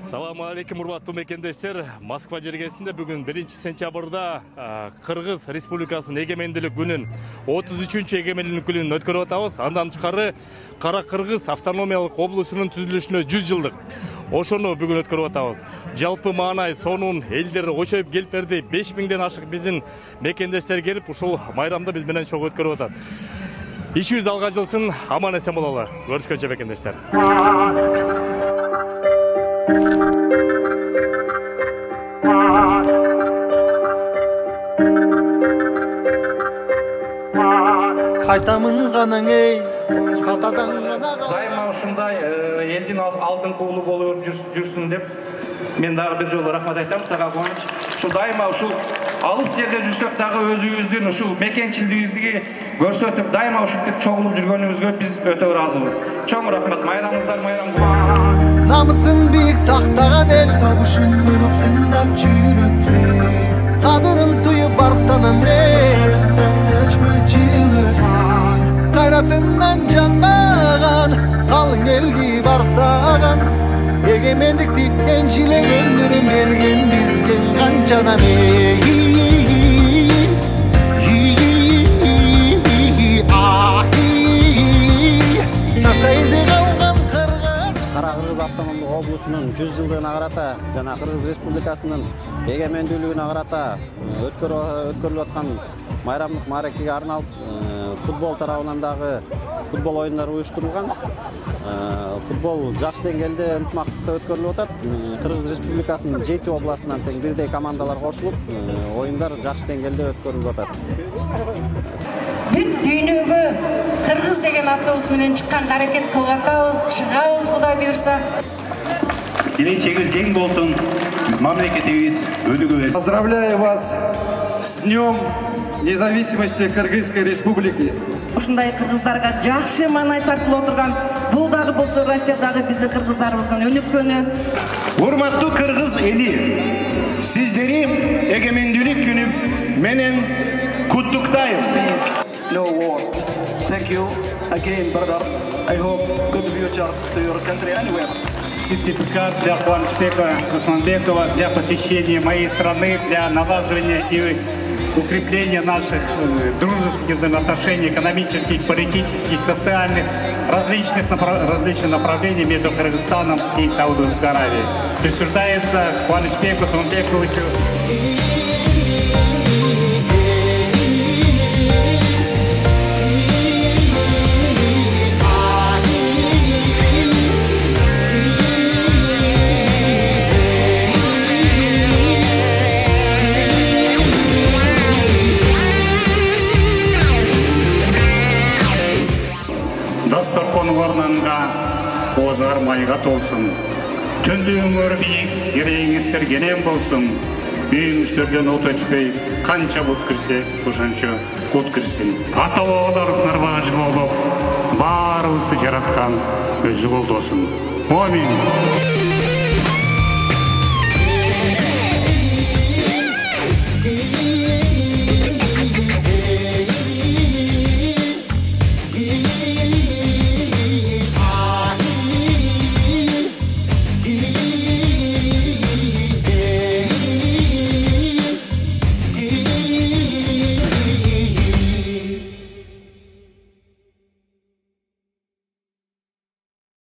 Саламу алейкум, урматтуу мекендештер. Москва жергесинде бүгүн 1-сентябрда Кыргыз Республикасынын эгемендүүлүк күнүн 33-чү эгемендүүлүк күнүн өткөрүп атабыз. Андан тышкары Кара Кыргыз автономиялык облусунун түзүлүшүнө 100 жылдык. Ошону бүгүн өткөрүп атабыз. Жалпы маанай сонун элдер кошоюп келип берди. 5000ден ашык биздин мекендештер келип ушул майрамды биз менен чогуу өткөрүп атат. Ишибиз алга жылсын, аман эсен бололу. Көрүшкөнчө мекендештер. Кайтамын ганаң эй, катадан гана. Дайыма ушундай элдин алдыңкы улуу болуп жүрсүн деп мен дагы бир жолу рахмат айтам сага Кубаныч. Ушул дайыма ушул алыс жерде жүрсөк дагы өзүбүздүн ушул мекенчилигибизди көрсөтүп, дайыма ушинтип чогулуп жүргөнүбүзгө биз өтө ыраазыбыз. Чоң рахмат, майрамыңыздар майрам болсун. Намысын бийик сактаган эл, бабушун болуп тыңдап жүрөкпө. Кадырын туюп барктанам мен, кайратынан жанбаган, калың элди барктаган, эгемендикти энчилеп өмүрүн берген бизге канча адам Кара Кыргыз автономдук облусунун 100 жылдыгына карата жана Кыргыз Республикасынын эгемендүүлүгүнө карата өткөрүлүп аткан майрамдык мааракеге арналып футбол тарабынан дагы футбол оюндар уюштурулган. Футбол жакшы деңгээлде ынтымактыкта өткөрүлүп атат. Кыргыз Республикасынын 7 областынан тең бирдей командалар кошулуп, оюндар жакшы деңгээлде өткөрүлүп атат. Бүт дүйнөгө Кыргыз деген атыбыз менен чыккан аракет кылып атабыз, чыгабыз Кудай буйрса. Келечегибиз кең болсун, мамлекетибиз өнүгө берсин. Поздравляю вас с Днем независимости Кыргызской Республики. Ушундай кыргыздарга жакшы маанай тартылып отурган, бул дагы болсо Россиядагы биздин кыргыздарыбыздын өнүккөнү. Урматтуу кыргыз эли, сиздерди эгемендүүлүк күнү менен куттуктайм. No war. Thank you again, brother. I hope good future to your country anywhere. Сертификат для Кубанычбека Русланбекова для посещения моей страны, для налаживания и укрепления наших дружеских взаимоотношений, экономических, политических, социальных, различных направлений между Кыргызстаном и Саудовской Аравией. Присуждается Кубанычбеку Русланбековичу. Озар майга толсун. Түндүңөр бийик, керегиңиздер кенен болсун. Үйүңүздөрдөн от өчпөй, канча бут кирсе, ошончо кут кирсин. Ата бабаларыбыз нарбагы болуп, баарыбызды жараткан өзү колдосун. Амин.